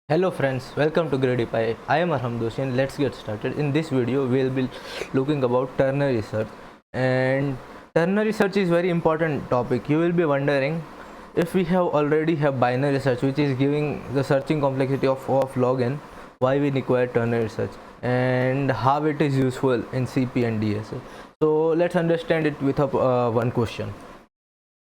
Hello friends, welcome to GradyPie. I am Arham Doshi and let's get started. In this video, we'll be looking about ternary search. And ternary search is very important topic. You will be wondering if we already have binary search, which is giving the searching complexity of log n, why we require ternary search and how it is useful in CP and DSL. So let's understand it with one question.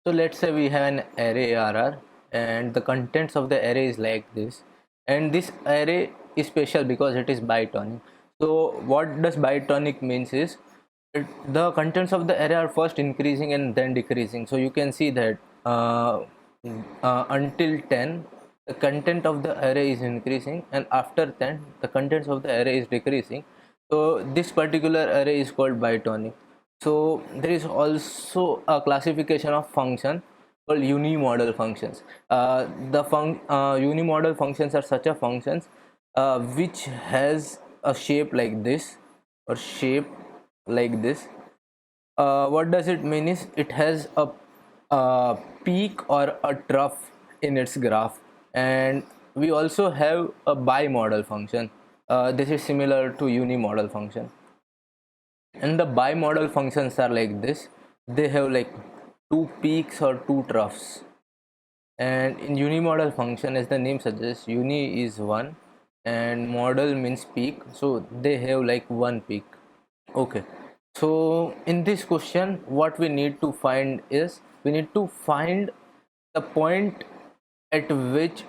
So let's say we have an array ARR and the contents of the array is like this, and this array is special because it is bitonic. So what does bitonic means is the contents of the array are first increasing and then decreasing. So you can see that until 10 the content of the array is increasing, and after 10 the contents of the array is decreasing. So this particular array is called bitonic. So there is also a classification of function called unimodal functions. Unimodal functions are such a functions which has a shape like this or shape like this. What does it mean is it has a peak or a trough in its graph, and we also have a bimodal function. This is similar to unimodal function, and the bimodal functions are like this. They have like two peaks or two troughs. And in unimodal function, as the name suggests, uni is one and model means peak, so they have like one peak. Okay, so in this question what we need to find is we need to find the point at which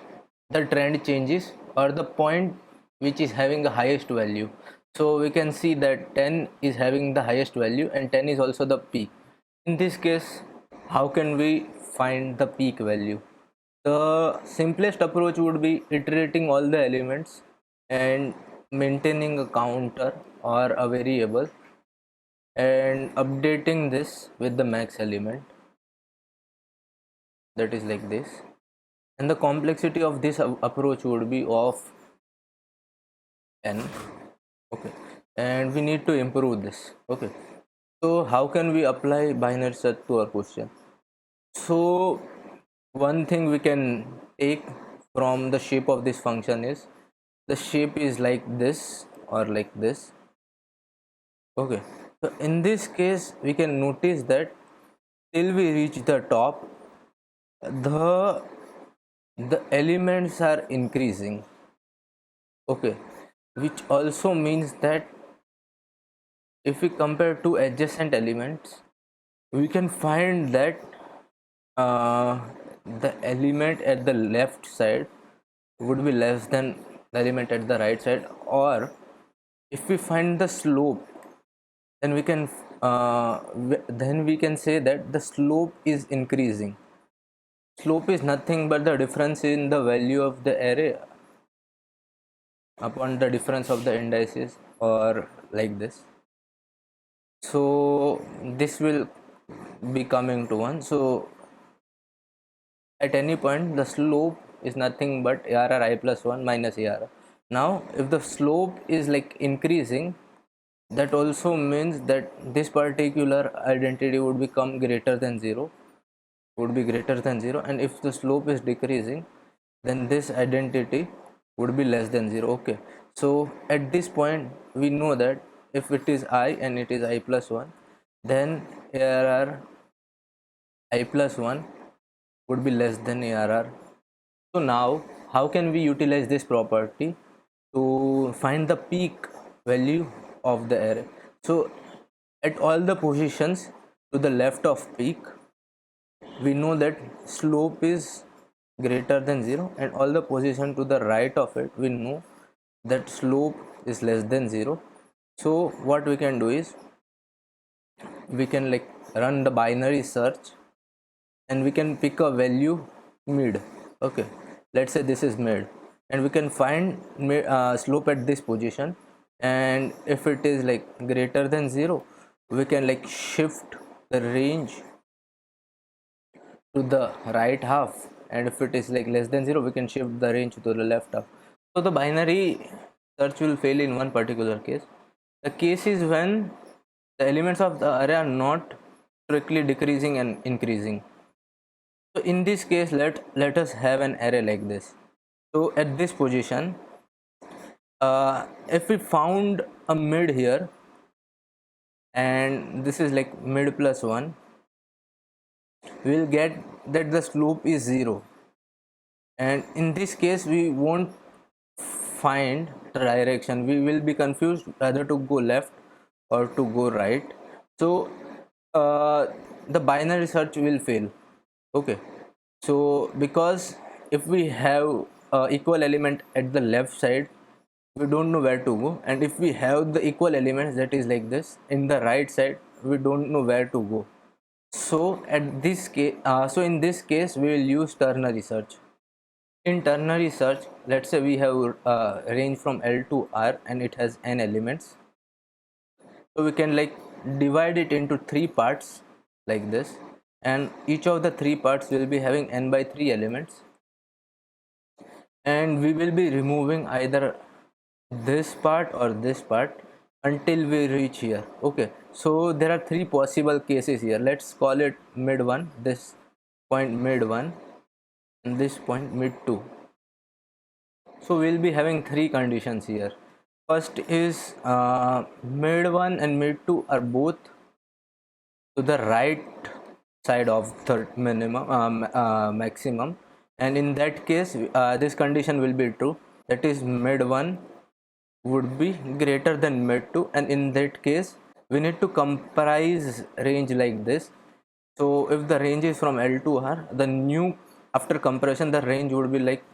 the trend changes, or the point which is having the highest value. So we can see that 10 is having the highest value and 10 is also the peak. In this case, how can we find the peak value? The simplest approach would be iterating all the elements and maintaining a counter or a variable and updating this with the max element, that is like this. And the complexity of this approach would be of n. Okay, and we need to improve this. Okay, so how can we apply binary search to our question? So one thing we can take from the shape of this function is the shape is like this or like this. Okay, so in this case we can notice that till we reach the top, the elements are increasing. Okay, which also means that if we compare two adjacent elements, we can find that uh, the element at the left side would be less than the element at the right side. Or if we find the slope, then we can say that the slope is increasing. Slope is nothing but the difference in the value of the array upon the difference of the indices, or like this. So this will be coming to 1. So at any point the slope is nothing but ARR I plus 1 minus ARR. Now if the slope is like increasing, that also means that this particular identity would become greater than 0, and if the slope is decreasing, then this identity would be less than 0. Okay, so at this point we know that if it is I and it is I plus 1, then ARR I plus 1 would be less than ARR. So now how can we utilize this property to find the peak value of the array? So at all the positions to the left of peak, we know that slope is greater than 0, and all the position to the right of it, we know that slope is less than 0. So what we can do is we can like run the binary search and we can pick a value mid. Okay, let's say this is mid, and we can find slope at this position, and if it is like greater than 0, we can like shift the range to the right half, and if it is like less than 0, we can shift the range to the left half. So the binary search will fail in one particular case. The case is when the elements of the array are not strictly decreasing and increasing. So in this case, let us have an array like this. So at this position, if we found a mid here, and this is like mid plus 1, we will get that the slope is 0, and in this case we won't find the direction. We will be confused whether to go left or to go right. So uh, the binary search will fail. Okay, so because if we have equal element at the left side, we don't know where to go, and if we have the equal elements, that is like this, in the right side, we don't know where to go. So at this case, so in this case we will use ternary search. In ternary search, let's say we have range from L to R and it has n elements, so we can like divide it into 3 parts like this, and each of the 3 parts will be having n by 3 elements, and we will be removing either this part or this part until we reach here. Okay, so there are 3 possible cases here. Let's call it mid 1, this point mid 1, and this point mid 2. So we'll be having 3 conditions here. First is mid 1 and mid 2 are both to the right side of the maximum, and in that case this condition will be true, that is mid 1 would be greater than mid 2, and in that case we need to comprise range like this. So if the range is from L to R, the new after compression the range would be like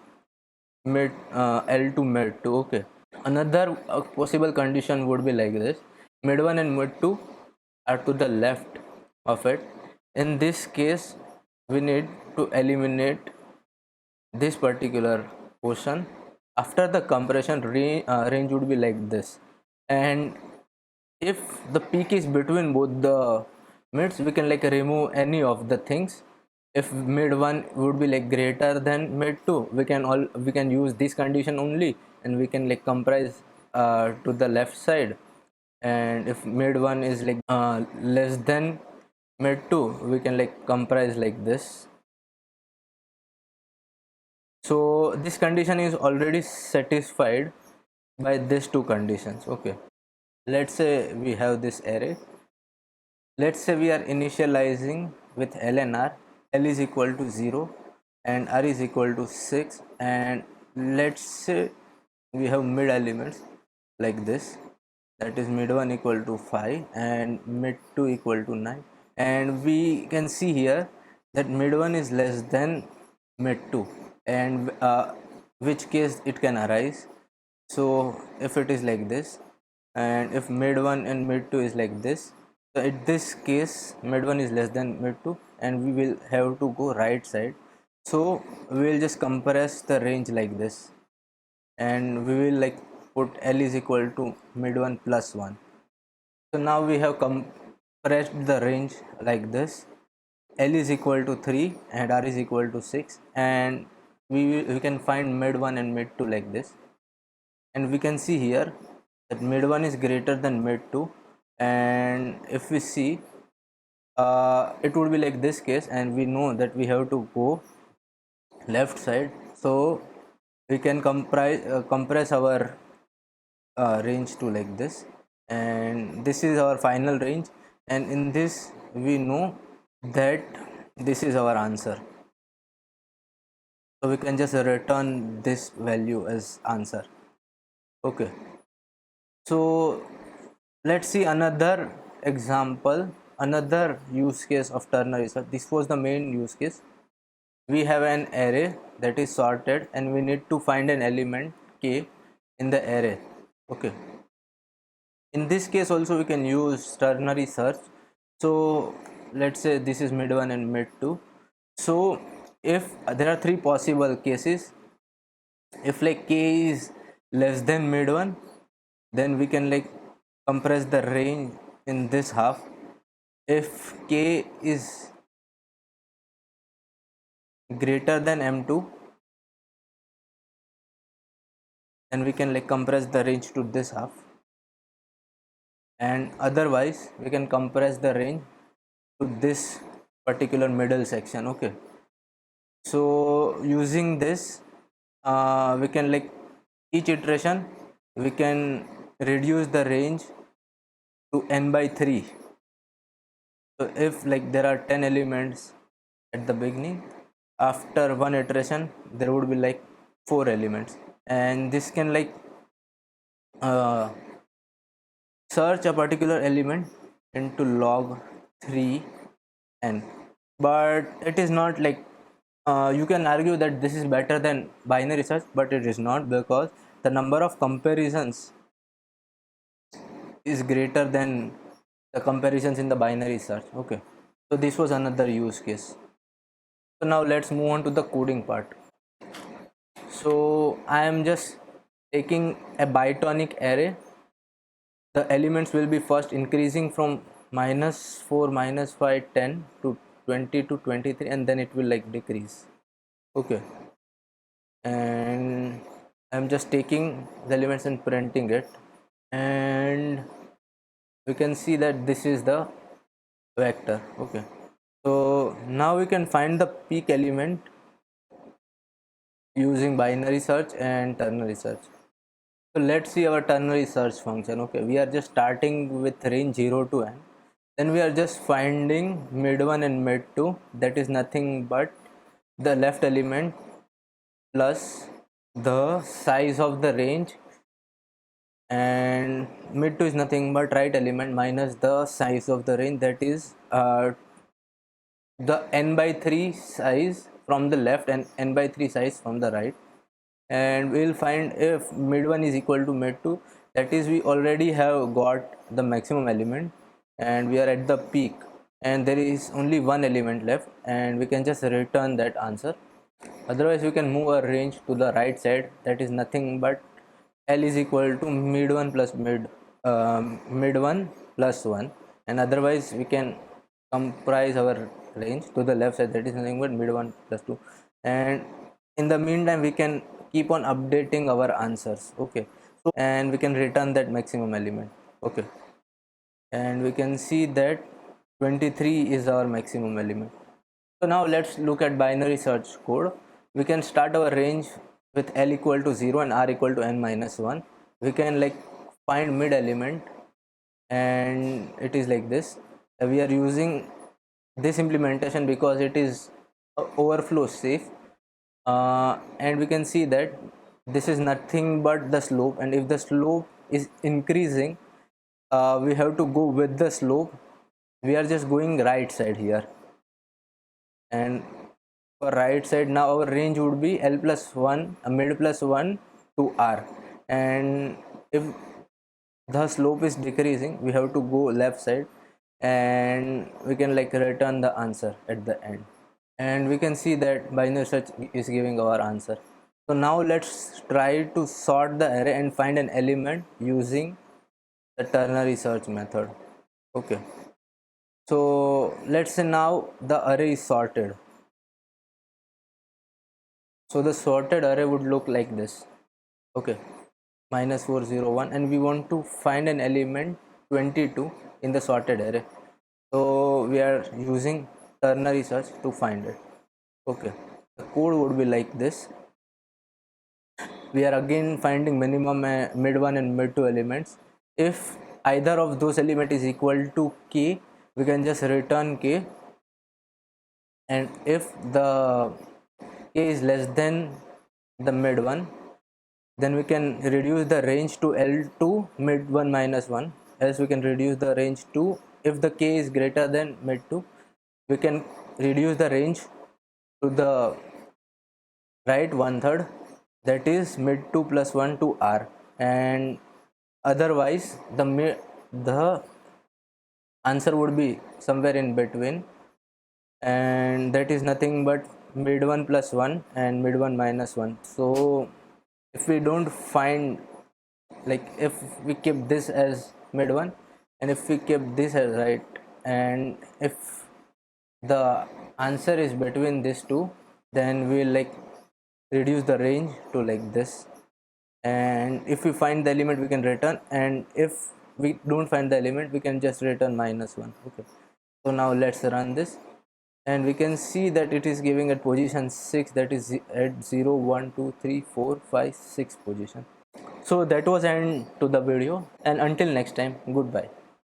mid L to mid 2. Okay, another possible condition would be like this: mid 1 and mid 2 are to the left of it. In this case we need to eliminate this particular portion. After the compression, range would be like this, and if the peak is between both the mids, we can like remove any of the things. If mid 1 would be like greater than mid 2, we can use this condition only, and we can like comprise to the left side. And if mid 1 is like less than mid 2, we can like comprise like this. So this condition is already satisfied by these 2 conditions. Okay, let's say we have this array. Let's say we are initializing with L and R. L is equal to 0 and R is equal to 6, and let's say we have mid elements like this, that is mid 1 equal to 5 and mid 2 equal to 9, and we can see here that mid 1 is less than mid 2, and which case it can arise. So if it is like this, and if mid 1 and mid 2 is like this, so in this case mid 1 is less than mid 2 and we will have to go right side. So we will just compress the range like this, and we will like put L is equal to mid 1 plus 1. So now we have compressed the range like this. L is equal to 3 and R is equal to 6, and we can find mid 1 and mid 2 like this, and we can see here that mid 1 is greater than mid 2, and if we see it would be like this case, and we know that we have to go left side. So we can compress our range to like this, and this is our final range, and in this we know that this is our answer, so we can just return this value as answer. Okay, so let's see another example, another use case of ternary search. This was the main use case. We have an array that is sorted, and we need to find an element k in the array. Okay, in this case also we can use ternary search. So let's say this is mid 1 and mid 2. So if there are 3 possible cases, if like k is less than mid 1, then we can like compress the range in this half. If k is greater than m2, then we can like compress the range to this half, and otherwise we can compress the range to this particular middle section. Okay, so using this we can like each iteration we can reduce the range to n by 3. So if like there are 10 elements at the beginning, after one iteration there would be like 4 elements, and this can like uh, search a particular element into log 3n. But it is not like you can argue that this is better than binary search, but it is not, because the number of comparisons is greater than the comparisons in the binary search. Okay, so this was another use case. So now let's move on to the coding part. So I am just taking a bitonic array. The elements will be first increasing from -4, -5, 10 to 20 to 23, and then it will like decrease. Okay, and I'm just taking the elements and printing it, and we can see that this is the vector. Okay, so now we can find the peak element using binary search and ternary search. So let's see our ternary search function. Okay, we are just starting with range 0 to n. Then we are just finding mid 1 and mid 2. That is nothing but the left element plus the size of the range, and mid 2 is nothing but right element minus the size of the range, that is the n by 3 size from the left and n by 3 size from the right. And we will find if mid 1 is equal to mid 2, that is we already have got the maximum element and we are at the peak, and there is only one element left, and we can just return that answer. Otherwise we can move our range to the right side, that is nothing but L is equal to mid 1 plus mid 1 plus 1, and otherwise we can comprise our range to the left side, that is nothing but mid 1 plus 2. And in the meantime we can keep on updating our answers. Okay, so and we can return that maximum element. Okay, and we can see that 23 is our maximum element. So now let's look at binary search code. We can start our range with L equal to 0 and R equal to n minus 1. We can like find mid element, and it is like this. We are using this implementation because it is overflow safe, and we can see that this is nothing but the slope, and if the slope is increasing, we have to go with the slope. We are just going right side here, and for right side now our range would be L plus 1, mid plus 1 to R, and if the slope is decreasing we have to go left side, and we can like return the answer at the end, and we can see that binary search is giving our answer. So now let's try to sort the array and find an element using the ternary search method. Okay, so let's say now the array is sorted. So the sorted array would look like this. Okay, -401, and we want to find an element 22 in the sorted array. So we are using ternary search to find it. Okay, the code would be like this. We are again finding minimum mid 1 and mid 2 elements. If either of those element is equal to k, we can just return k, and if the k is less than the mid 1, then we can reduce the range to L to mid 1 minus 1, else we can reduce the range to, if the k is greater than mid 2, we can reduce the range to the right 1/3, that is mid 2 plus 1 to R, and otherwise the answer would be somewhere in between, and that is nothing but mid 1 plus 1 and mid 1 minus 1. So if we don't find, like if we keep this as mid 1 and if we keep this as right, and if the answer is between these two, then we'll like reduce the range to like this, and if we find the element we can return, and if we don't find the element we can just return -1. Okay, so now let's run this. and we can see that it is giving at position 6, that is at 0 1 2 3 4 5 6 position. So that was end to the video, and until next time, goodbye.